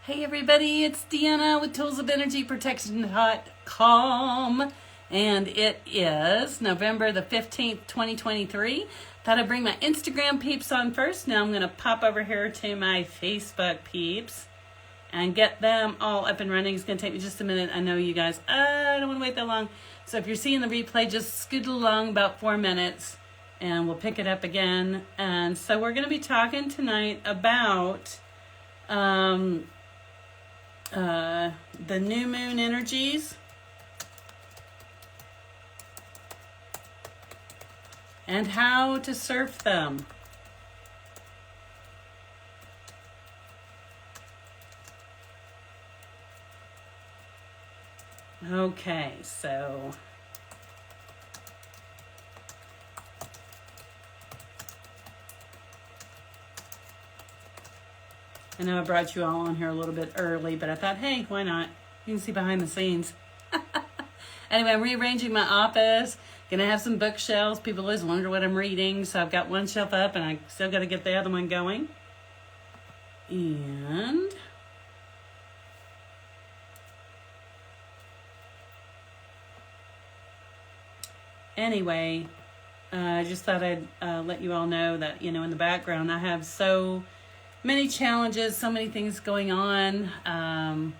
Hey everybody, it's Deanna with toolsofenergyprotection.com, and it is November the 15th, 2023. Thought I'd bring my Instagram peeps on first. Now I'm going to pop over here to my Facebook peeps and get them all up and running. It's going to take me just a minute. I know you guys, I don't want to wait that long. So if you're seeing the replay, just scoot along about 4 minutes and we'll pick it up again. And so we're going to be talking tonight about the new moon energies and how to surf them. Okay, so I know I brought you all on here a little bit early, but I thought, hey, why not? You can see behind the scenes. Anyway, I'm rearranging my office. Gonna have some bookshelves. People always wonder what I'm reading, so I've got one shelf up and I still gotta get the other one going. And anyway, I just thought I'd let you all know that, you know, in the background I have so many challenges, so many things going on. I'm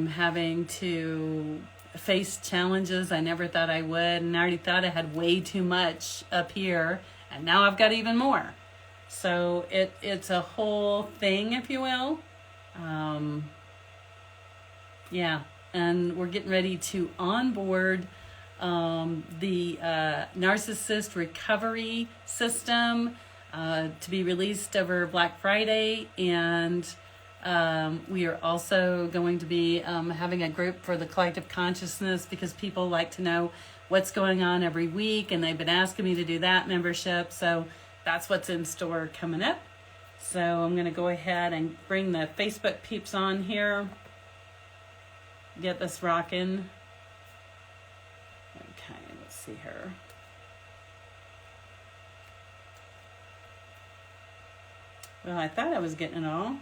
having to face challenges I never thought I would, and I already thought I had way too much up here, and now I've got even more. So it's a whole thing, if you will. Yeah, and we're getting ready to onboard the narcissist recovery system to be released over Black Friday, and we are also going to be having a group for the collective consciousness, because people like to know what's going on every week, and they've been asking me to do that membership, so that's what's in store coming up. So I'm going to go ahead and bring the Facebook peeps on here, get this rocking. Okay, let's see here. Well, I thought I was getting it all.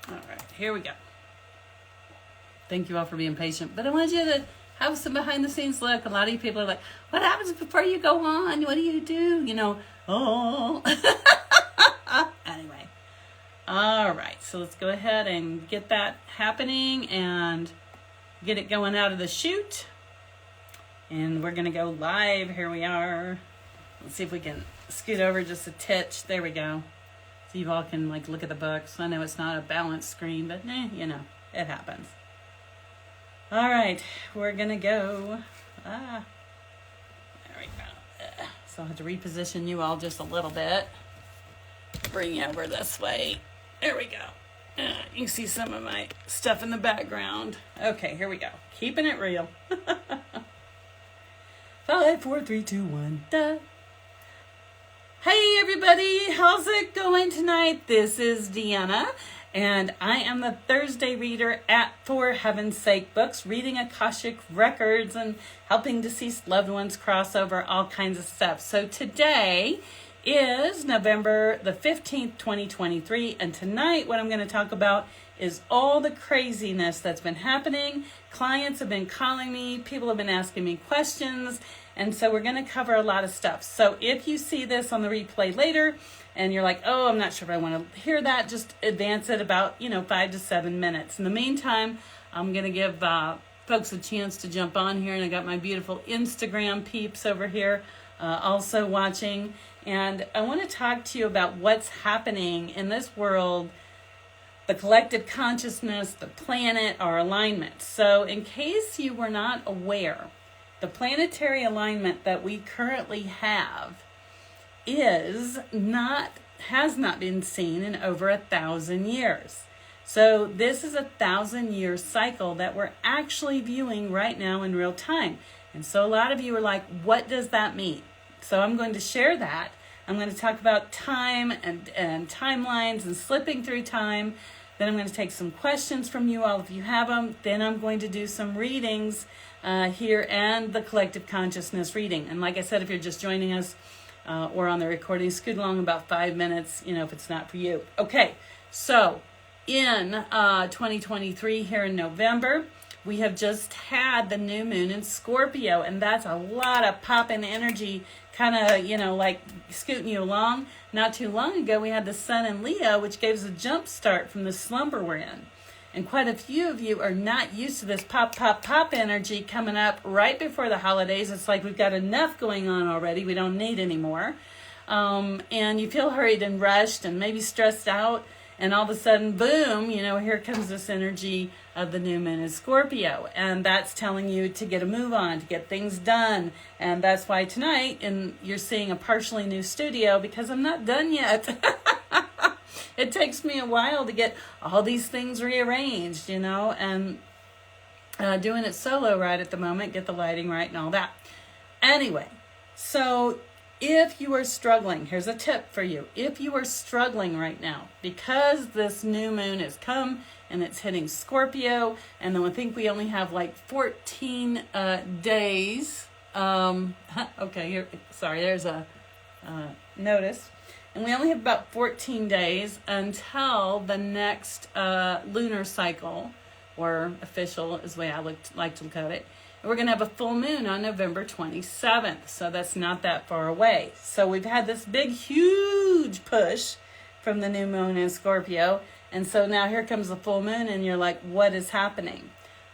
All right, here we go. Thank you all for being patient. But I wanted you to have some behind the scenes look. A lot of you people are like, what happens before you go on? What do you do? You know, oh. Anyway. All right, so let's go ahead and get that happening and get it going out of the chute. And we're going to go live. Here we are. Let's see if we can scoot over just a titch. There we go. So you all can like look at the books. I know it's not a balanced screen, but you know, it happens. All right, we're gonna go. There we go. So I'll have to reposition you all just a little bit. Bring you over this way. There we go. You can see some of my stuff in the background. Okay, here we go. Keeping it real. 5, 4, 3, 2, 1. Duh. Hey everybody, how's it going tonight? This is Deanna, and I am the Thursday reader at For Heaven's Sake Books, reading Akashic records and helping deceased loved ones cross over, all kinds of stuff. So today is November the 15th, 2023, and tonight what I'm going to talk about is all the craziness that's been happening. Clients have been calling me, people have been asking me questions, and so we're going to cover a lot of stuff. So if you see this on the replay later and you're like, oh, I'm not sure if I want to hear that, just advance it about, 5 to 7 minutes. In the meantime, I'm going to give folks a chance to jump on here, and I got my beautiful Instagram peeps over here also watching. And I want to talk to you about what's happening in this world, the collective consciousness, the planet, our alignment. So in case you were not aware, the planetary alignment that we currently have is not has not been seen in over 1,000 years. So this is 1,000-year cycle that we're actually viewing right now in real time. And so a lot of you are like, what does that mean? So I'm going to share that. I'm going to talk about time and timelines and slipping through time. Then I'm going to take some questions from you all if you have them. Then I'm going to do some readings here and the collective consciousness reading. And like I said, if you're just joining us or on the recording, scoot along about 5 minutes, if it's not for you. Okay, so in 2023 here in November, we have just had the new moon in Scorpio, and that's a lot of popping energy, kind of, like scooting you along. Not too long ago, we had the sun in Leo, which gave us a jump start from the slumber we're in. And quite a few of you are not used to this pop, pop, pop energy coming up right before the holidays. It's like we've got enough going on already. We don't need any more. And you feel hurried and rushed and maybe stressed out. And all of a sudden, boom, here comes this energy of the new moon in Scorpio. And that's telling you to get a move on, to get things done. And that's why tonight, you're seeing a partially new studio, because I'm not done yet. It takes me a while to get all these things rearranged, and doing it solo right at the moment, get the lighting right and all that. Anyway, so if you are struggling, here's a tip for you. If you are struggling right now, because this new moon has come and it's hitting Scorpio, and then I think we only have like 14 days. Okay, here, sorry, there's a notice. And we only have about 14 days until the next lunar cycle, or official is the way I like to look at it. And we're going to have a full moon on November 27th, so that's not that far away. So we've had this big, huge push from the new moon in Scorpio, and so now here comes the full moon, and you're like, what is happening?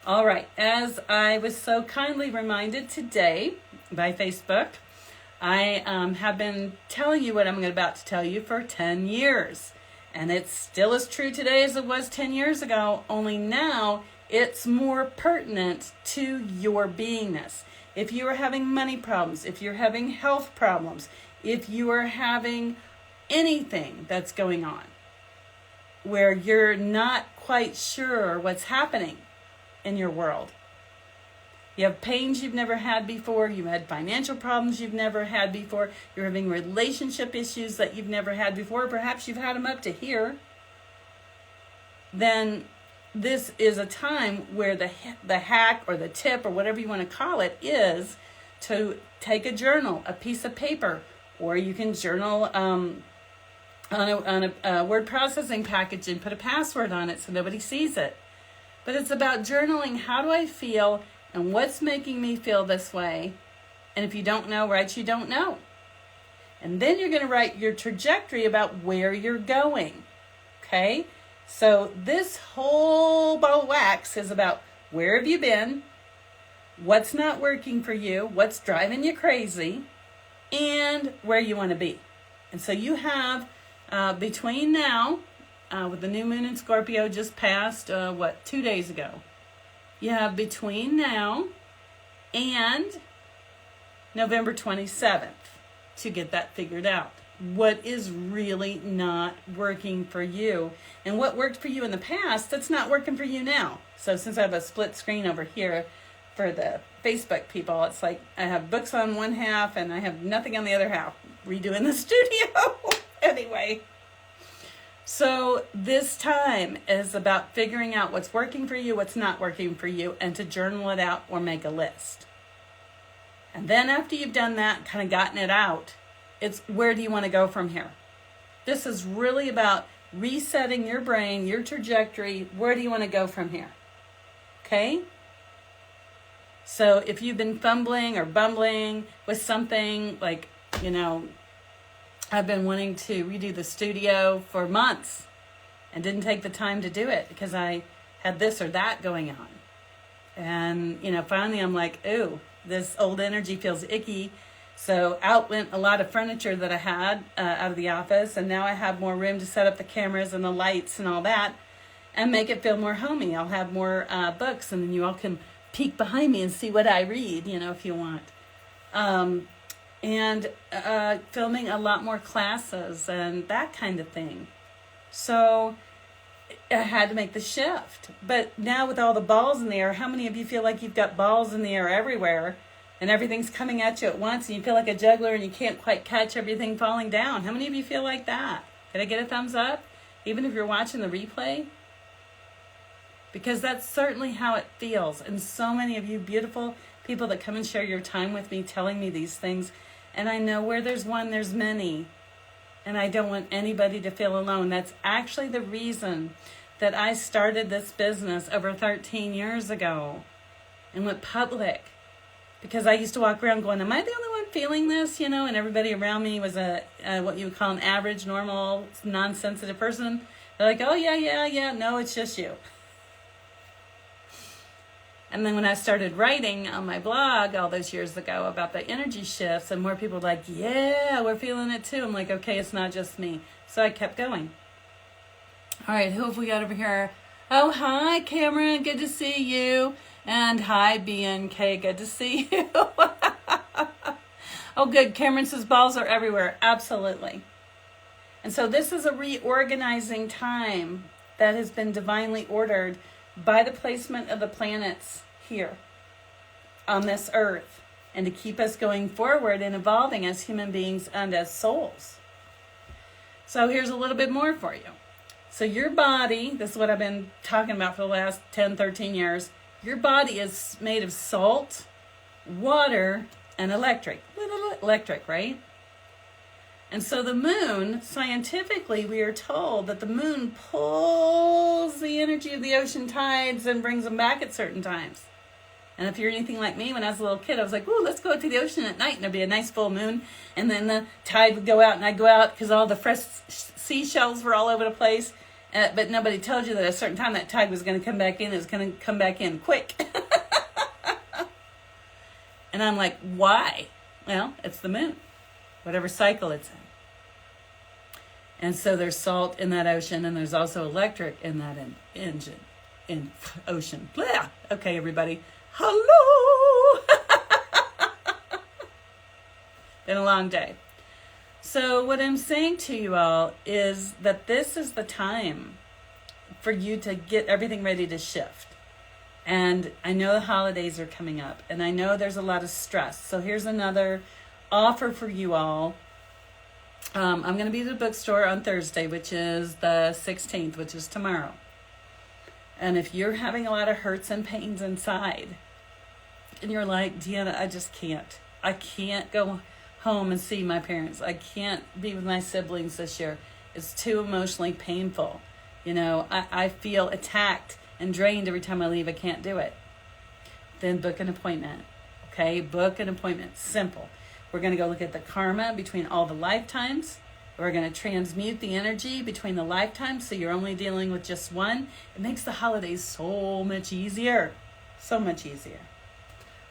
All right, as I was so kindly reminded today by Facebook, I have been telling you what I'm about to tell you for 10 years. And it's still as true today as it was 10 years ago, only now it's more pertinent to your beingness. If you are having money problems, if you're having health problems, if you are having anything that's going on where you're not quite sure what's happening in your world, you have pains you've never had before, you've had financial problems you've never had before, you're having relationship issues that you've never had before, perhaps you've had them up to here, then this is a time where the hack or the tip or whatever you want to call it is to take a journal, a piece of paper, or you can journal on a word processing package and put a password on it so nobody sees it. But it's about journaling. How do I feel? And what's making me feel this way? And if you don't know, write you don't know. And then you're going to write your trajectory about where you're going. Okay? So this whole ball of wax is about where have you been, what's not working for you, what's driving you crazy, and where you want to be. And so you have between now, with the new moon in Scorpio just passed, 2 days ago. You have between now and November 27th to get that figured out. What is really not working for you, and what worked for you in the past that's not working for you now. So since I have a split screen over here for the Facebook people, it's like I have books on one half and I have nothing on the other half. Redoing the studio. Anyway. So this time is about figuring out what's working for you, what's not working for you, and to journal it out or make a list. And then after you've done that, kind of gotten it out, it's where do you want to go from here? This is really about resetting your brain, your trajectory. Where do you want to go from here? Okay? So if you've been fumbling or bumbling with something like, I've been wanting to redo the studio for months and didn't take the time to do it because I had this or that going on. And, finally I'm like, ooh, this old energy feels icky. So out went a lot of furniture that I had out of the office. And now I have more room to set up the cameras and the lights and all that and make it feel more homey. I'll have more books, and then you all can peek behind me and see what I read, if you want. and filming a lot more classes and that kind of thing. So I had to make the shift. But now with all the balls in the air, how many of you feel like you've got balls in the air everywhere and everything's coming at you at once and you feel like a juggler and you can't quite catch everything falling down? How many of you feel like that? Can I get a thumbs up? Even if you're watching the replay? Because that's certainly how it feels. And so many of you beautiful people that come and share your time with me telling me these things. And I know where there's one, there's many. And I don't want anybody to feel alone. That's actually the reason that I started this business over 13 years ago and went public. Because I used to walk around going, am I the only one feeling this? You know, and everybody around me was a what you would call an average, normal, non-sensitive person. They're like, oh, yeah, no, it's just you. And then when I started writing on my blog all those years ago about the energy shifts, and more people were like, yeah, we're feeling it too. I'm like, okay, it's not just me. So I kept going. All right, who have we got over here? Oh, hi, Cameron. Good to see you. And hi, BNK. Good to see you. Oh, good. Cameron says balls are everywhere. Absolutely. And so this is a reorganizing time that has been divinely ordered by the placement of the planets here on this earth, and to keep us going forward and evolving as human beings and as souls. So here's a little bit more for you. So your body, this is what I've been talking about for the last 10, 13 years. Your body is made of salt, water, and electric. Electric, right? And so the moon, scientifically, we are told that the moon pulls the energy of the ocean tides and brings them back at certain times. And if you're anything like me, when I was a little kid, I was like, ooh, let's go to the ocean at night. And there'd be a nice full moon. And then the tide would go out, and I'd go out because all the fresh seashells were all over the place. But nobody told you that at a certain time that tide was going to come back in. It was going to come back in quick. And I'm like, why? Well, it's the moon. Whatever cycle it's in. And so there's salt in that ocean, and there's also electric in that ocean. Blah. Okay, everybody. Hello. Been a long day. So what I'm saying to you all is that this is the time for you to get everything ready to shift. And I know the holidays are coming up, and I know there's a lot of stress. So here's another offer for you all. I'm going to be at the bookstore on Thursday, which is the 16th, which is tomorrow. And if you're having a lot of hurts and pains inside, and you're like, Deanna, I just can't. I can't go home and see my parents. I can't be with my siblings this year. It's too emotionally painful. You know, I feel attacked and drained every time I leave. I can't do it. Then book an appointment. Okay, book an appointment. Simple. We're going to go look at the karma between all the lifetimes. We're going to transmute the energy between the lifetimes so you're only dealing with just one. It makes the holidays so much easier. So much easier.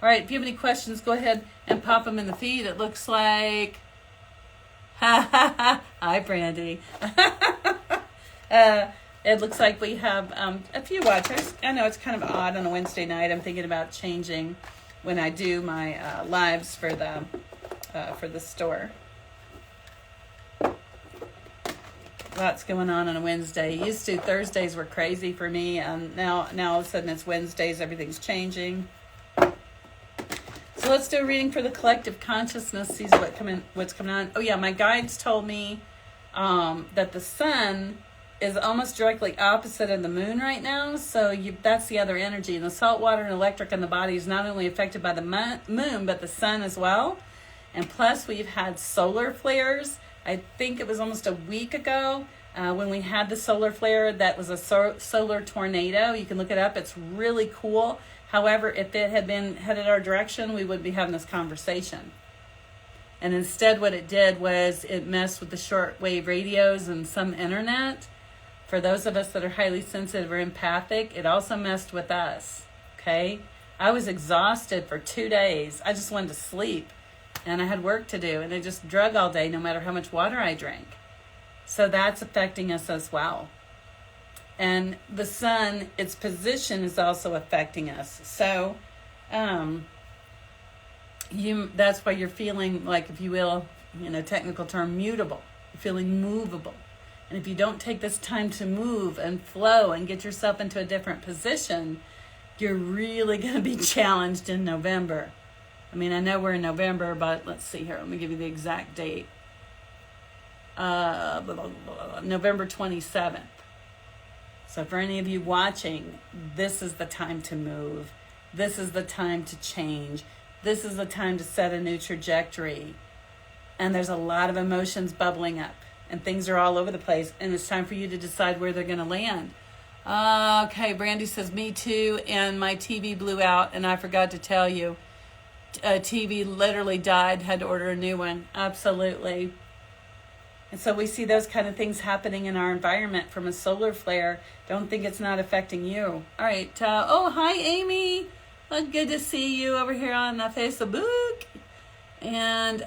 All right, if you have any questions, go ahead and pop them in the feed. It looks like... Hi, Brandy. It looks like we have a few watchers. I know it's kind of odd on a Wednesday night. I'm thinking about changing when I do my lives for the store. Lots going on a Wednesday. Used to Thursdays were crazy for me, and now all of a sudden it's Wednesdays. Everything's changing. So let's do a reading for the collective consciousness. See what's coming on. Oh yeah, my guides told me that the sun is almost directly opposite of the moon right now. So that's the other energy. And the salt, water, and electric in the body is not only affected by the moon, but the sun as well. And plus, we've had solar flares. I think it was almost a week ago when we had the solar flare. That was a solar tornado. You can look it up. It's really cool. However, if it had been headed our direction, we wouldn't be having this conversation. And instead, what it did was it messed with the shortwave radios and some internet. For those of us that are highly sensitive or empathic, it also messed with us. Okay? I was exhausted for 2 days. I just wanted to sleep. And I had work to do. And I just drug all day no matter how much water I drank. So that's affecting us as well. And the sun, its position is also affecting us. So that's why you're feeling like, if you will, in a technical term, mutable. You're feeling movable. And if you don't take this time to move and flow and get yourself into a different position, you're really going to be challenged in November. I mean, I know we're in November, but let's see here. Let me give you the exact date. November 27th. So for any of you watching, this is the time to move. This is the time to change. This is the time to set a new trajectory. And there's a lot of emotions bubbling up. And things are all over the place. And it's time for you to decide where they're going to land. Okay, Brandy says, me too. And my TV blew out. And I forgot to tell you, TV literally died. Had to order a new one. Absolutely. And so we see those kind of things happening in our environment from a solar flare. Don't think it's not affecting you. All right. Hi, Amy. Good to see you over here on Facebook. And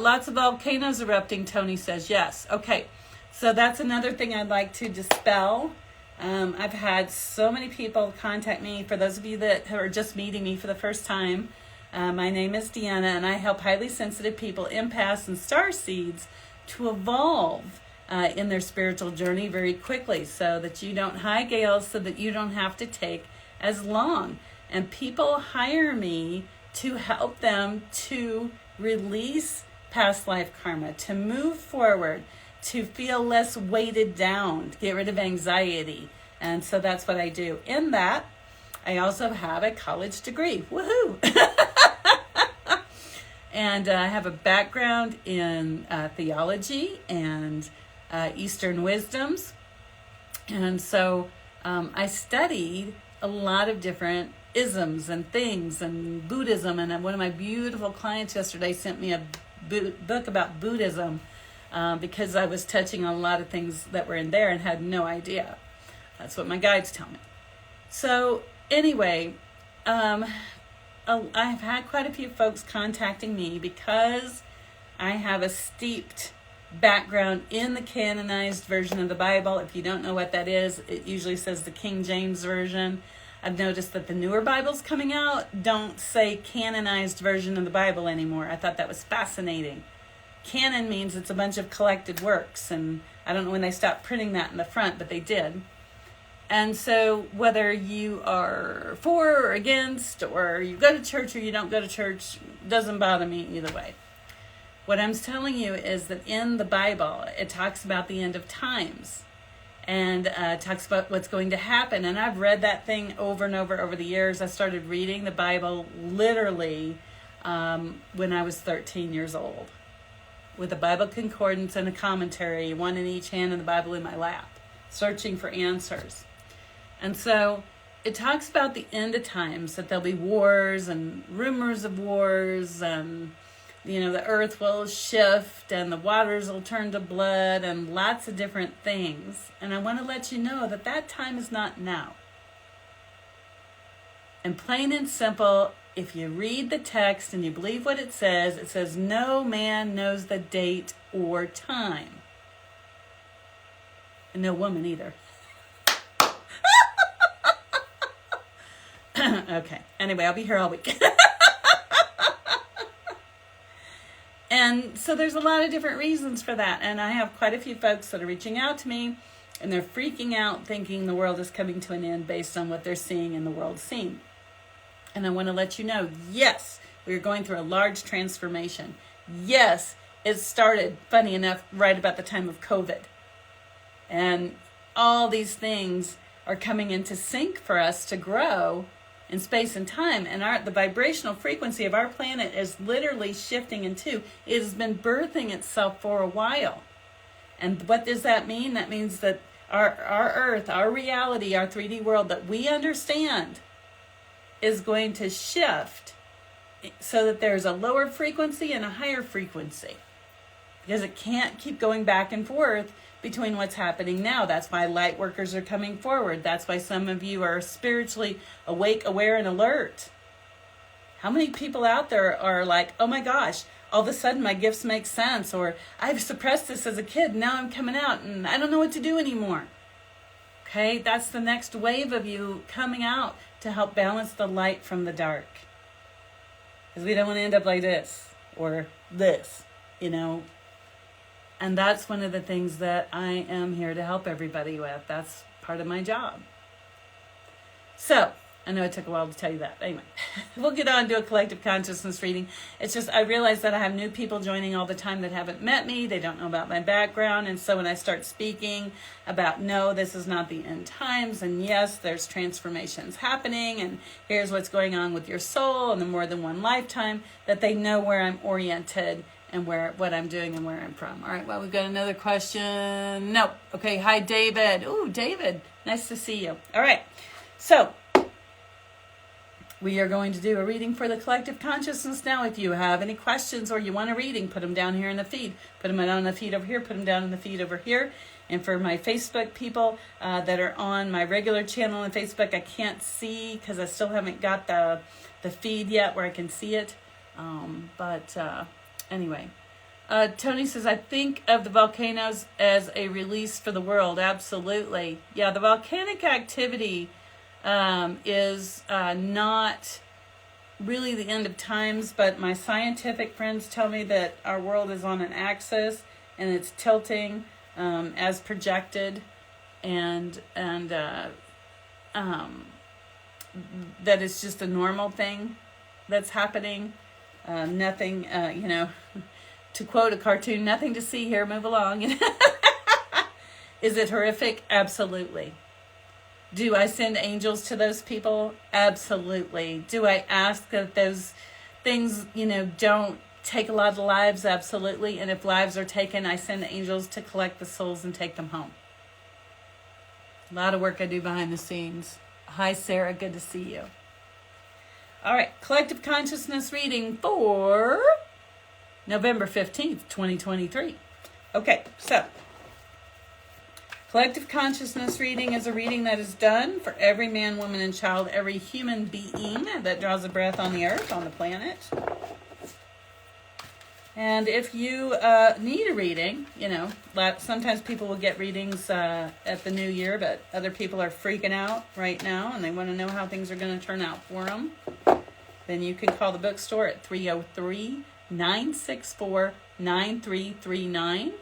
lots of volcanoes erupting, Tony says. Yes. Okay. So that's another thing I'd like to dispel. I've had so many people contact me. For those of you that are just meeting me for the first time, my name is Deanna, and I help highly sensitive people, empaths, and starseeds to evolve in their spiritual journey very quickly, so that you don't, hi Gail, so that you don't have to take as long. And people hire me to help them to release past life karma, to move forward, to feel less weighted down, to get rid of anxiety. And so that's what I do. In that, I also have a college degree. Woohoo! And I have a background in theology and Eastern wisdoms. And so I studied a lot of different isms and things and Buddhism. And one of my beautiful clients yesterday sent me a book about Buddhism because I was touching on a lot of things that were in there and had no idea. That's what my guides tell me. So anyway, I've had quite a few folks contacting me because I have a steeped background in the canonized version of the Bible. If you don't know what that is, it usually says the King James Version. I've noticed that the newer Bibles coming out don't say canonized version of the Bible anymore. I thought that was fascinating. Canon means it's a bunch of collected works, and I don't know when they stopped printing that in the front, but they did. And so whether you are for or against, or you go to church or you don't go to church, doesn't bother me either way. What I'm telling you is that in the Bible, it talks about the end of times, and talks about what's going to happen. And I've read that thing over and over the years. I started reading the Bible literally when I was 13 years old, with a Bible concordance and a commentary, one in each hand and the Bible in my lap, searching for answers. And so it talks about the end of times, that there'll be wars and rumors of wars, and the earth will shift and the waters will turn to blood and lots of different things. And I want to let you know that that time is not now. And plain and simple, if you read the text and you believe what it says no man knows the date or time. And no woman either. Okay. Anyway, I'll be here all week. And so there's a lot of different reasons for that. And I have quite a few folks that are reaching out to me, and they're freaking out thinking the world is coming to an end based on what they're seeing in the world scene. And I want to let you know, yes, we're going through a large transformation. Yes, it started, funny enough, right about the time of COVID. And all these things are coming into sync for us to grow in space and time. And the vibrational frequency of our planet is literally shifting in two. It has been birthing itself for a while. And what does that mean? That means that our Earth, our reality, our 3D world that we understand is going to shift so that there's a lower frequency and a higher frequency. Because it can't keep going back and forth between what's happening now. That's why light workers are coming forward. That's why some of you are spiritually awake, aware, and alert. How many people out there are like, oh my gosh, all of a sudden my gifts make sense, or I've suppressed this as a kid, now I'm coming out and I don't know what to do anymore. Okay, that's the next wave of you coming out to help balance the light from the dark. Because we don't want to end up like this or this, you know. And that's one of the things that I am here to help everybody with. That's part of my job. So, I know it took a while to tell you that. Anyway, we'll get on to a collective consciousness reading. It's just I realize that I have new people joining all the time that haven't met me. They don't know about my background. And so when I start speaking about, no, this is not the end times. And yes, there's transformations happening. And here's what's going on with your soul in the more than one lifetime, that they know where I'm oriented and what I'm doing and where I'm from. All right, well, we've got another question. No. Okay, hi, David. Ooh, David, nice to see you. All right, so we are going to do a reading for the collective consciousness now. If you have any questions or you want a reading, put them down here in the feed. Put them on the feed over here. Put them down in the feed over here. And for my Facebook people that are on my regular channel on Facebook, I can't see because I still haven't got the feed yet where I can see it. Anyway, Tony says, I think of the volcanoes as a release for the world. Absolutely. Yeah, the volcanic activity is not really the end of times, but my scientific friends tell me that our world is on an axis and it's tilting as projected, and that it's just a normal thing that's happening. Nothing, to quote a cartoon, nothing to see here, move along. Is it horrific? Absolutely. Do I send angels to those people? Absolutely. Do I ask that those things, don't take a lot of lives? Absolutely. And if lives are taken, I send angels to collect the souls and take them home. A lot of work I do behind the scenes. Hi, Sarah. Good to see you. All right. Collective consciousness reading for November 15th, 2023. Okay. So, collective consciousness reading is a reading that is done for every man, woman, and child, every human being that draws a breath on the earth, on the planet. And if you need a reading, sometimes people will get readings at the new year, but other people are freaking out right now and they want to know how things are going to turn out for them. Then you can call the bookstore at 303-964-9339.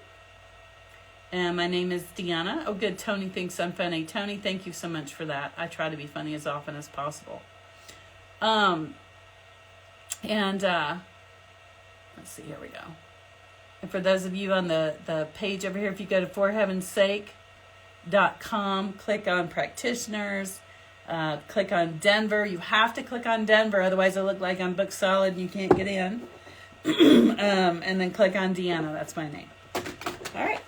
And my name is Deanna. Oh, good. Tony thinks I'm funny. Tony, thank you so much for that. I try to be funny as often as possible. Let's see, here we go. And for those of you on the page over here, if you go to forheavensake.com, click on practitioners, click on Denver. You have to click on Denver, otherwise it'll look like I'm book solid and you can't get in. And then click on Deanna, that's my name. All right.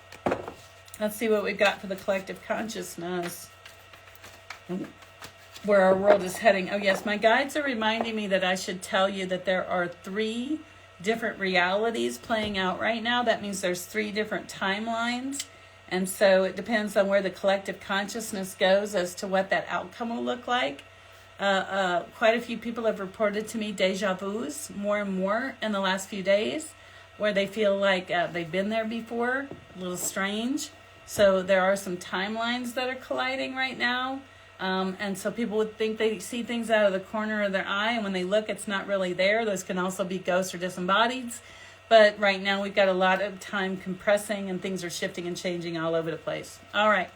Let's see what we've got for the collective consciousness, where our world is heading. Oh, yes, my guides are reminding me that I should tell you that there are 3 different realities playing out right now. That means there's 3 different timelines. And so it depends on where the collective consciousness goes as to what that outcome will look like. Quite a few people have reported to me deja vus more and more in the last few days, where they feel like they've been there before, a little strange. So there are some timelines that are colliding right now. And so people would think they see things out of the corner of their eye, and when they look, it's not really there. Those can also be ghosts or disembodieds. But right now we've got a lot of time compressing and things are shifting and changing all over the place. All right.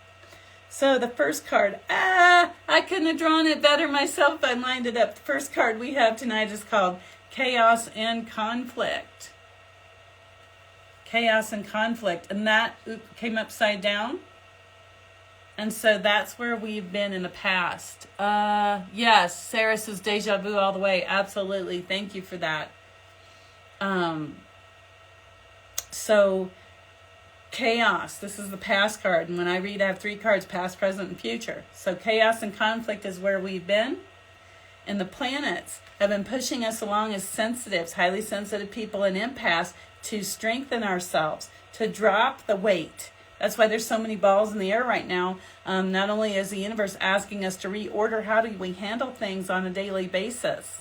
So the first card, I couldn't have drawn it better myself. I lined it up. The first card we have tonight is called Chaos and Conflict. Chaos and conflict, and that came upside down, and so that's where we've been in the past. Yes, Sarah says deja vu all the way. Absolutely, thank you for that. So chaos, this is the past card, and when I read I have 3 cards, past, present, and future. So chaos and conflict is where we've been, and the planets have been pushing us along as sensitives, highly sensitive people and empaths, to strengthen ourselves, to drop the weight. That's why there's so many balls in the air right now. Not only is the universe asking us to reorder, how do we handle things on a daily basis?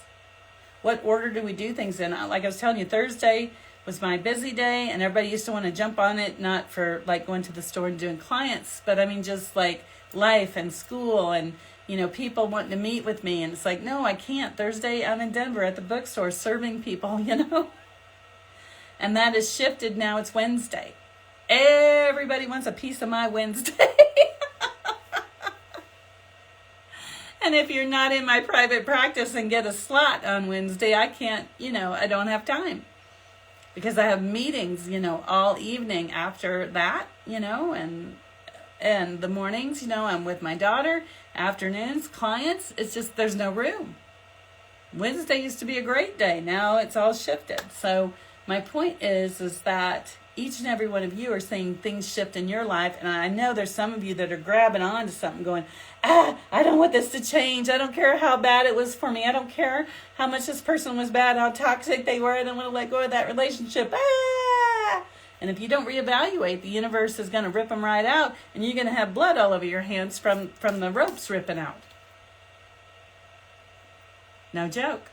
What order do we do things in? Like I was telling you, Thursday was my busy day, and everybody used to want to jump on it, not for like going to the store and doing clients, but I mean just like life and school and, people wanting to meet with me. And it's like, no, I can't. Thursday, I'm in Denver at the bookstore serving people, And that has shifted. Now it's Wednesday. Everybody wants a piece of my Wednesday. And if you're not in my private practice and get a slot on Wednesday, I can't, I don't have time. Because I have meetings, all evening after that, and the mornings, I'm with my daughter, afternoons, clients. It's just, there's no room. Wednesday used to be a great day. Now it's all shifted. So my point is that each and every one of you are seeing things shift in your life. And I know there's some of you that are grabbing on to something going, I don't want this to change. I don't care how bad it was for me. I don't care how much this person was bad, how toxic they were. I don't want to let go of that relationship. And if you don't reevaluate, the universe is going to rip them right out, and you're going to have blood all over your hands from the ropes ripping out. No joke.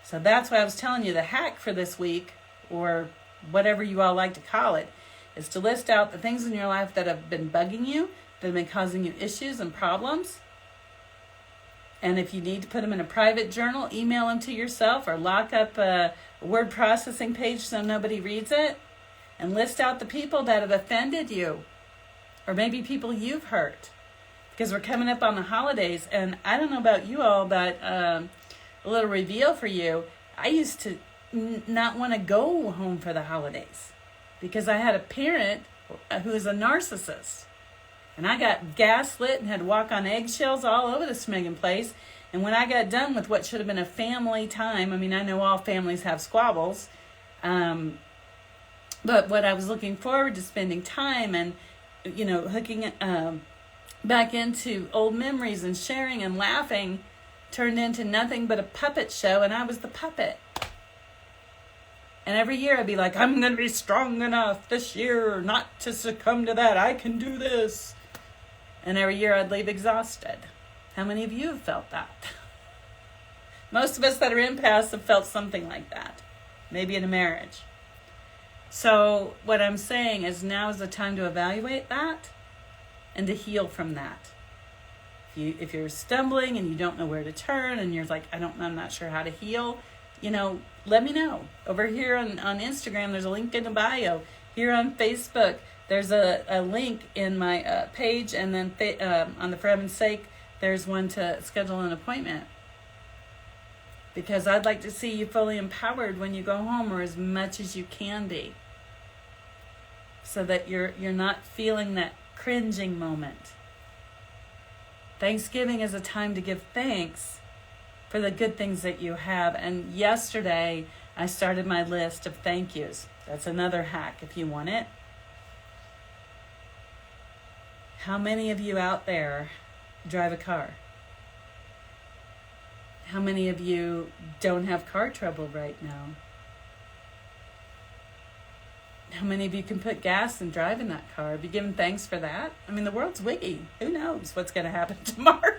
So that's why I was telling you the hack for this week, or whatever you all like to call it, is to list out the things in your life that have been bugging you, that have been causing you issues and problems. And if you need to put them in a private journal, email them to yourself or lock up a word processing page so nobody reads it. And list out the people that have offended you, or maybe people you've hurt. Because we're coming up on the holidays, and I don't know about you all, but a little reveal for you. I used to not want to go home for the holidays because I had a parent who was a narcissist. And I got gaslit and had to walk on eggshells all over the smiggin' place. And when I got done with what should have been a family time, I mean, I know all families have squabbles, but what I was looking forward to spending time and, hooking back into old memories and sharing and laughing turned into nothing but a puppet show, and I was the puppet. And every year I'd be like, I'm going to be strong enough this year not to succumb to that. I can do this. And every year I'd leave exhausted. How many of you have felt that? Most of us that are empaths have felt something like that. Maybe in a marriage. So what I'm saying is now is the time to evaluate that and to heal from that. If you're stumbling and you don't know where to turn and you're like, I'm not sure how to heal, let me know. Over here on Instagram, there's a link in the bio. Here on Facebook, there's a link in my page, and then on the For Heaven's Sake, there's one to schedule an appointment. Because I'd like to see you fully empowered when you go home, or as much as you can be. So that you're not feeling that cringing moment. Thanksgiving is a time to give thanks for the good things that you have. And yesterday, I started my list of thank yous. That's another hack if you want it. How many of you out there drive a car? How many of you don't have car trouble right now? How many of you can put gas and drive in that car? Have you given thanks for that? I mean, the world's wiggy. Who knows what's going to happen tomorrow?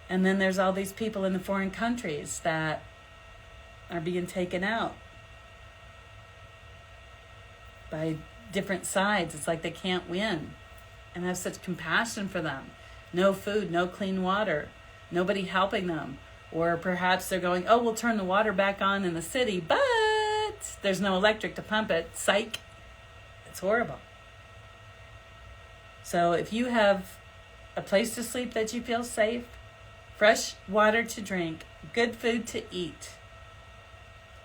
And then there's all these people in the foreign countries that are being taken out by different sides. It's like they can't win. And I have such compassion for them. No food, no clean water, nobody helping them. Or perhaps they're going, we'll turn the water back on in the city, but there's no electric to pump it. Psych. It's horrible. So if you have a place to sleep that you feel safe, fresh water to drink, good food to eat,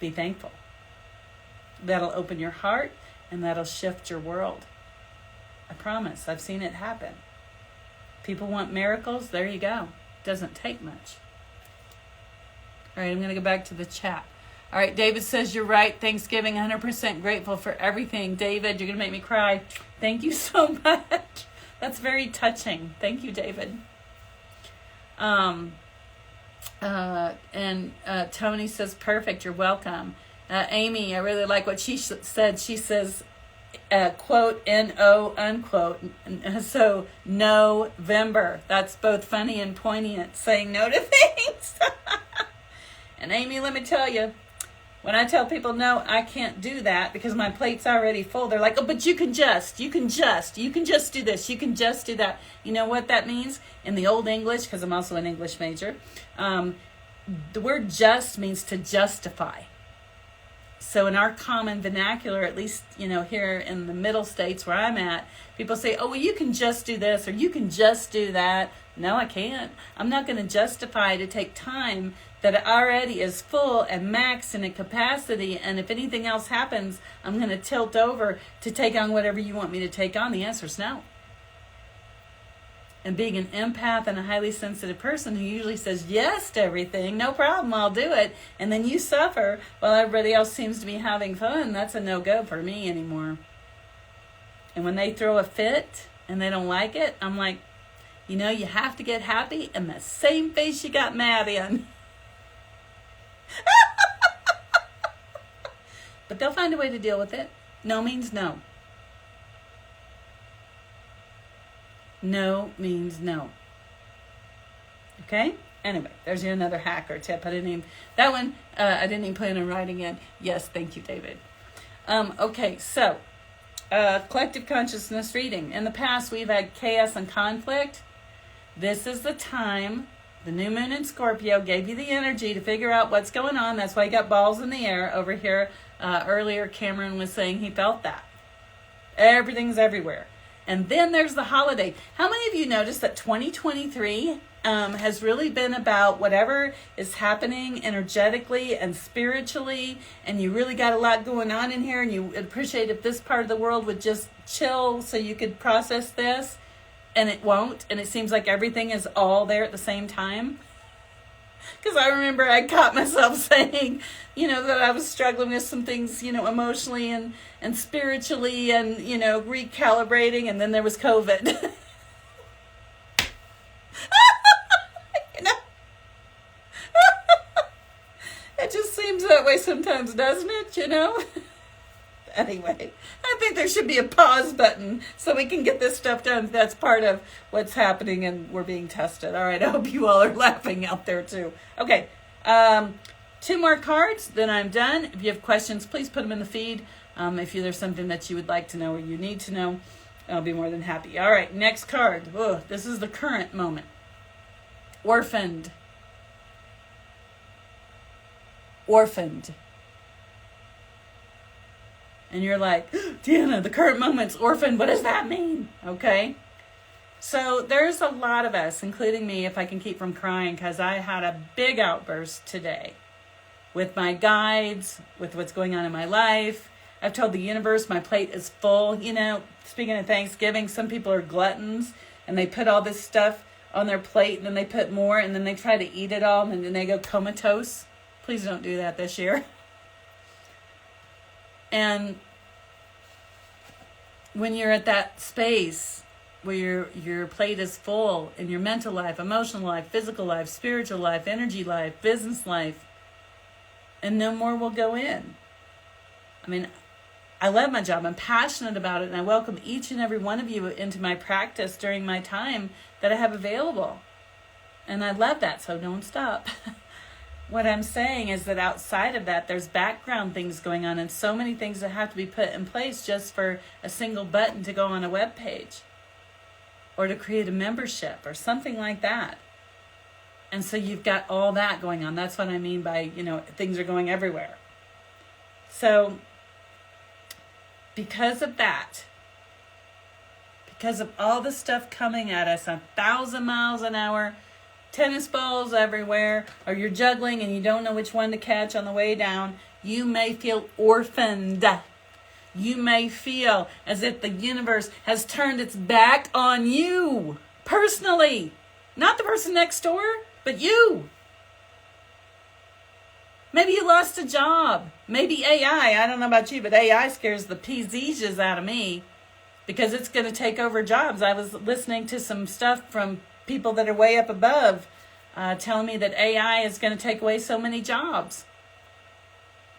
be thankful. That'll open your heart and that'll shift your world. I promise. I've seen it happen. People want miracles. There you go. Doesn't take much. All right, I'm going to go back to the chat. All right, David says, you're right. Thanksgiving, 100% grateful for everything. David, you're going to make me cry. Thank you so much. That's very touching. Thank you, David. And Tony says, perfect. You're welcome. Amy, I really like what she said. She says, quote, N-O, unquote. So, November. That's both funny and poignant, saying no to things. And Amy, let me tell you, when I tell people, no, I can't do that because my plate's already full, they're like, oh, but you can just do this, you can just do that. You know what that means? In the Old English, because I'm also an English major, the word just means to justify. So in our common vernacular, at least, here in the middle states where I'm at, people say, oh, well, you can just do this or you can just do that. No, I can't. I'm not going to justify to take time that already is full and maxed in a capacity. And if anything else happens, I'm going to tilt over to take on whatever you want me to take on. The answer is no. And being an empath and a highly sensitive person who usually says yes to everything, no problem, I'll do it, and then you suffer while everybody else seems to be having fun, that's a no-go for me anymore. And when they throw a fit and they don't like it, I'm like, you have to get happy in the same face you got mad in. But they'll find a way to deal with it. No means no. No means no. Okay? Anyway, there's another hack or tip. I didn't even plan on writing in. Yes, thank you, David. Okay, so collective consciousness reading. In the past, we've had chaos and conflict. This is the time. The new moon in Scorpio gave you the energy to figure out what's going on. That's why you got balls in the air. Over here, earlier, Cameron was saying he felt that. Everything's everywhere. And then there's the holiday. How many of you noticed that 2023 has really been about whatever is happening energetically and spiritually, and you really got a lot going on in here, and you appreciate if this part of the world would just chill so you could process this, and it won't, and it seems like everything is all there at the same time? Because I remember I caught myself saying, that I was struggling with some things, emotionally and spiritually and, recalibrating. And then there was COVID. It just seems that way sometimes, doesn't it, Anyway, I think there should be a pause button so we can get this stuff done. That's part of what's happening and we're being tested. All right, I hope you all are laughing out there too. Okay, 2 more cards, then I'm done. If you have questions, please put them in the feed. If there's something that you would like to know or you need to know, I'll be more than happy. All right, next card. Oh, this is the current moment. Orphaned. Orphaned. And you're like, Deanna, the current moment's orphaned. What does that mean? Okay. So there's a lot of us, including me, if I can keep from crying, because I had a big outburst today with my guides, with what's going on in my life. I've told the universe my plate is full. Speaking of Thanksgiving, some people are gluttons and they put all this stuff on their plate and then they put more and then they try to eat it all and then they go comatose. Please don't do that this year. And when you're at that space where your plate is full in your mental life, emotional life, physical life, spiritual life, energy life, business life, and no more will go in. I mean, I love my job. I'm passionate about it, and I welcome each and every one of you into my practice during my time that I have available. And I love that, so don't stop. What I'm saying is that outside of that, there's background things going on and so many things that have to be put in place just for a single button to go on a web page or to create a membership or something like that. And so you've got all that going on. That's what I mean by, things are going everywhere. So because of that, because of all the stuff coming at us 1,000 miles an hour, tennis balls everywhere, or you're juggling and you don't know which one to catch on the way down, you may feel orphaned. You may feel as if the universe has turned its back on you personally. Not the person next door, but you. Maybe you lost a job. Maybe AI, I don't know about you, but AI scares the peasies out of me because it's going to take over jobs. I was listening to some stuff from people that are way up above telling me that AI is going to take away so many jobs.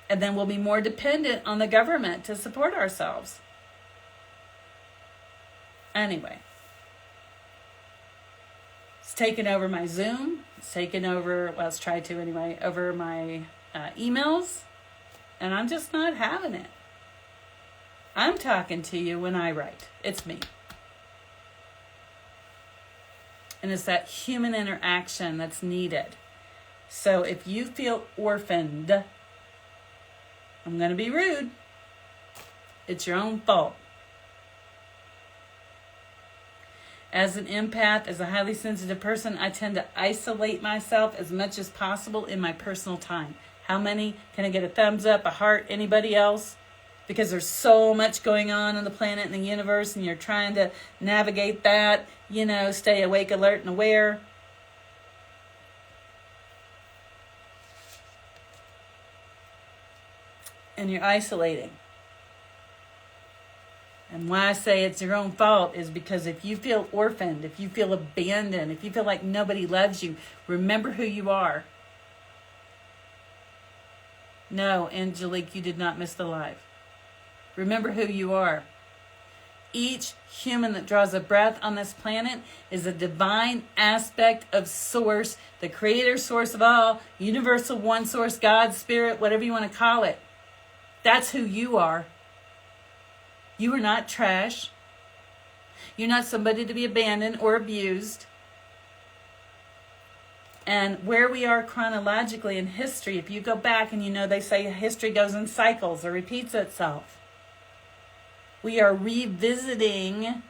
And then we'll be more dependent on the government to support ourselves. Anyway. It's taken over my Zoom, It's taken over, well, it's tried to anyway, over my emails. And I'm just not having it. I'm talking to you when I write. It's me. And it's that human interaction that's needed. So if you feel orphaned, I'm going to be rude. It's your own fault. As an empath, as a highly sensitive person, I tend to isolate myself as much as possible in my personal time. How many? Can I get a thumbs up, a heart, anybody else? Because there's so much going on the planet and the universe, and you're trying to navigate that, stay awake, alert, and aware. And you're isolating. And why I say it's your own fault is because if you feel orphaned, if you feel abandoned, if you feel like nobody loves you, remember who you are. No, Angelique, you did not miss the live. Remember who you are. Each human that draws a breath on this planet is a divine aspect of source, the creator source of all, universal one source, God, spirit, whatever you want to call it. That's who you are. You are not trash. You're not somebody to be abandoned or abused. And where we are chronologically in history, if you go back and they say history goes in cycles or repeats itself. We are revisiting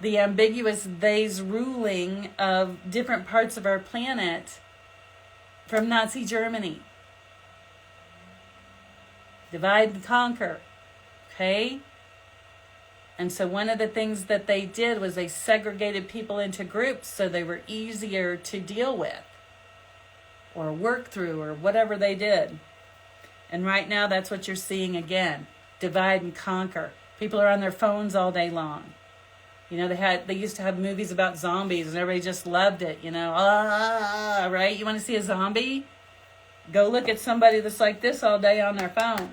the ambiguous theys ruling of different parts of our planet from Nazi Germany. Divide and conquer. Okay? And so one of the things that they did was they segregated people into groups so they were easier to deal with or work through or whatever they did. And right now that's what you're seeing again. Divide and conquer. People are on their phones all day long. They used to have movies about zombies and everybody just loved it, right? You want to see a zombie? Go look at somebody that's like this all day on their phone.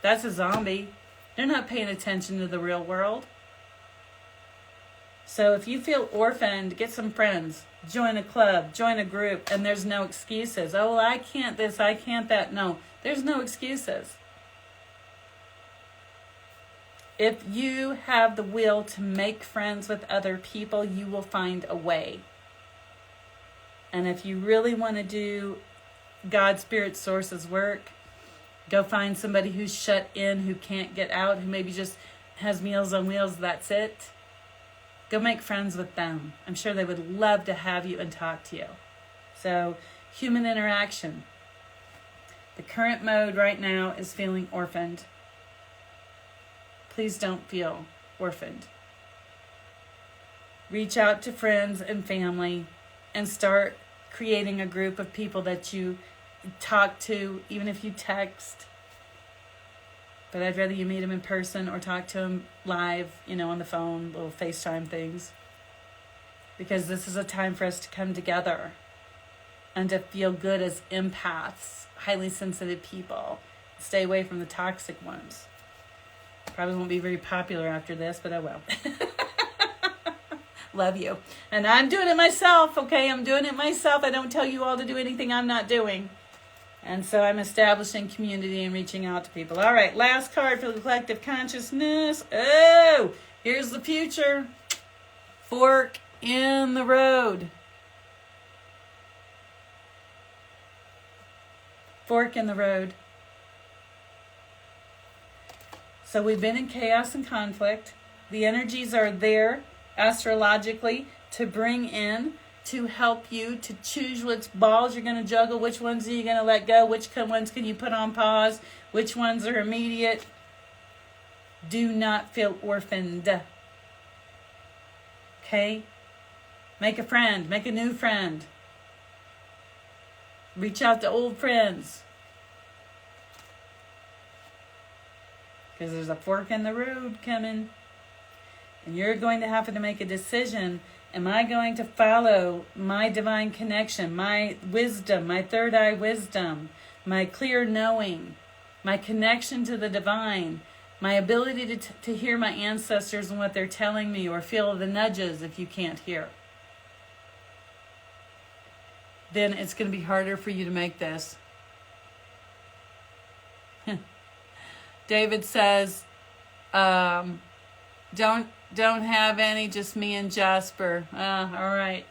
That's a zombie. They're not paying attention to the real world. So if you feel orphaned, get some friends. Join a club, join a group, and there's no excuses. Oh, well, I can't this, I can't that. No, there's no excuses. If you have the will to make friends with other people, you will find a way. And if you really want to do God, Spirit, Source's work, go find somebody who's shut in, who can't get out, who maybe just has Meals on Wheels, that's it. Go make friends with them. I'm sure they would love to have you and talk to you. So, human interaction. The current mode right now is feeling orphaned. Please don't feel orphaned. Reach out to friends and family and start creating a group of people that you talk to, even if you text. But I'd rather you meet them in person or talk to them live, on the phone, little FaceTime things. Because this is a time for us to come together and to feel good as empaths, highly sensitive people. Stay away from the toxic ones. Probably won't be very popular after this, but I will. Love you. And I'm doing it myself, okay? I'm doing it myself. I don't tell you all to do anything I'm not doing. And so I'm establishing community and reaching out to people. All right, last card for the collective consciousness. Oh, here's the future. Fork in the road. Fork in the road. So we've been in chaos and conflict. The energies are there astrologically to bring in, to help you to choose which balls you're going to juggle, which ones are you going to let go, which ones can you put on pause, which ones are immediate. Do not feel orphaned. Okay? Make a friend. Make a new friend. Reach out to old friends. Because there's a fork in the road coming. And you're going to have to make a decision. Am I going to follow my divine connection, my wisdom, my third eye wisdom, my clear knowing, my connection to the divine, my ability to hear my ancestors and what they're telling me, or feel the nudges if you can't hear? then it's going to be harder for you to make this. David says, don't have any, just me and Jasper. All right.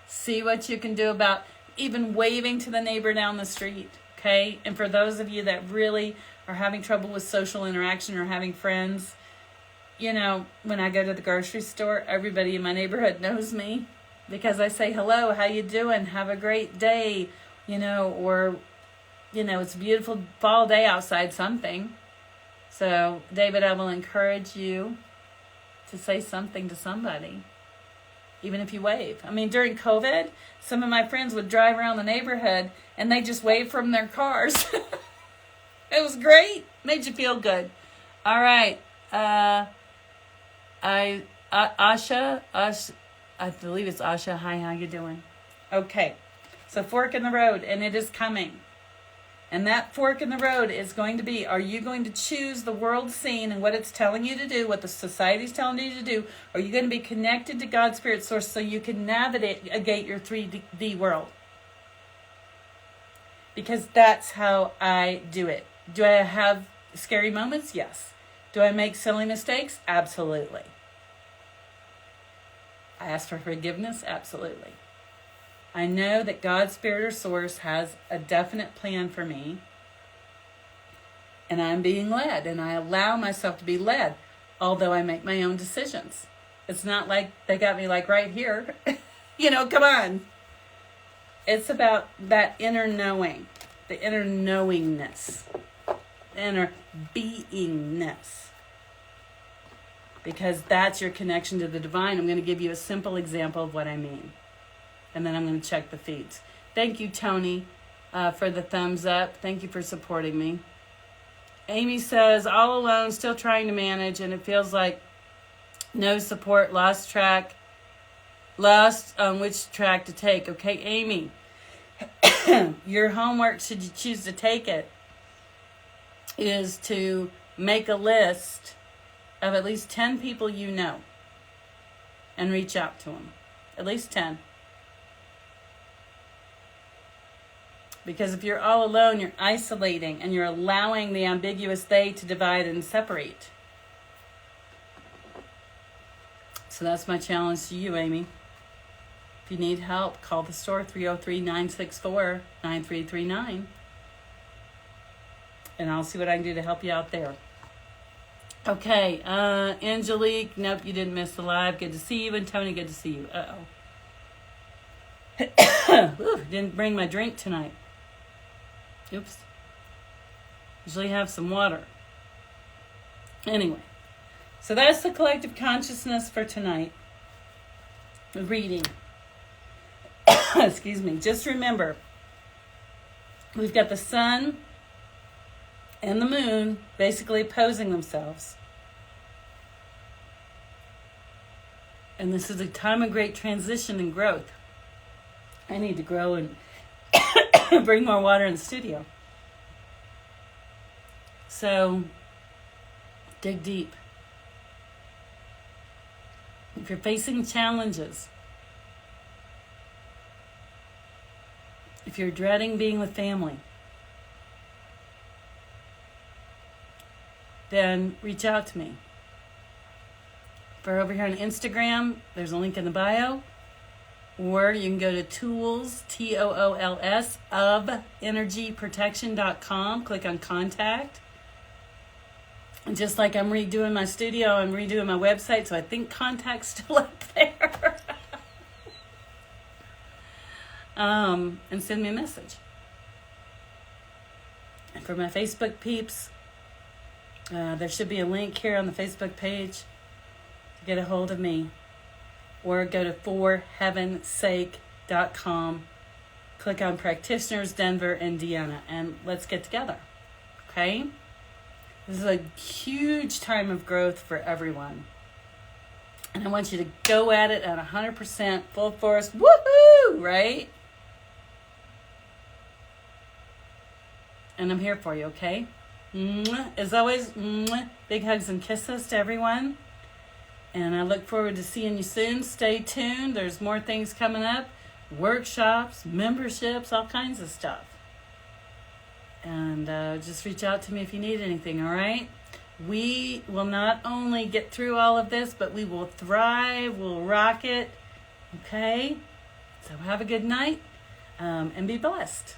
See what you can do about even waving to the neighbor down the street, okay? And for those of you that really are having trouble with social interaction or having friends, you know, when I go to the grocery store, everybody in my neighborhood knows me because I say, hello, how you doing? Have a great day, you know, or, you know, it's a beautiful fall day outside, something. So, David, I will encourage you to say something to somebody, even if you wave. I mean, during COVID, some of my friends would drive around the neighborhood and they just wave from their cars. It was great. Made you feel good. All right. Asha, I believe it's Asha. Hi, how you doing? Okay. So fork in the road, and it is coming. And that fork in the road is going to be, are you going to choose the world scene and what it's telling you to do, what the society's telling you to do? Or are you going to be connected to God's Spirit Source so you can navigate your 3D world? Because that's how I do it. Do I have scary moments? Yes. Do I make silly mistakes? Absolutely. I ask for forgiveness? Absolutely. I know that God's Spirit or Source has a definite plan for me, and I'm being led, and I allow myself to be led, although I make my own decisions. It's not like they got me like right here. You know, come on. It's about that inner knowing, the inner knowingness, the inner beingness, because that's your connection to the divine. I'm going to give you a simple example of what I mean. And then I'm going to check the feeds. Thank you, Tony, for the thumbs up. Thank you for supporting me. Amy says, all alone, still trying to manage, and it feels like no support, lost on which track to take. Okay, Amy, your homework, should you choose to take it, is to make a list of at least 10 people you know and reach out to them. At least 10. Because if you're all alone, you're isolating and you're allowing the ambiguous they to divide and separate. So that's my challenge to you, Amy. If you need help, call the store, 303-964-9339. And I'll see what I can do to help you out there. Okay, Angelique, nope, you didn't miss the live. Good to see you. And Tony, good to see you. Ooh, didn't bring my drink tonight. Oops. Usually have some water. Anyway, so that's the collective consciousness for tonight. Reading. Excuse me. Just remember, we've got the sun and the moon basically opposing themselves. And this is a time of great transition and growth. I need to grow and bring more water in the studio. So, dig deep. If you're facing challenges, if you're dreading being with family, then reach out to me. If we're over here on Instagram, there's a link in the bio. Or you can go to tools, TOOLS, of energyprotection.com. Click on contact. And just like I'm redoing my studio, I'm redoing my website, so I think contact's still up there. And send me a message. And for my Facebook peeps, there should be a link here on the Facebook page to get a hold of me. Or go to forheavensake.com. Click on Practitioners, Denver, and Deanna, and let's get together. Okay? This is a huge time of growth for everyone. And I want you to go at it at 100%, full force. Woohoo! Right? And I'm here for you, okay? As always, big hugs and kisses to everyone. And I look forward to seeing you soon. Stay tuned. There's more things coming up. workshops, memberships, all kinds of stuff. And just reach out to me if you need anything, all right? We will not only get through all of this, but we will thrive, we'll rock it, okay? So have a good night and be blessed.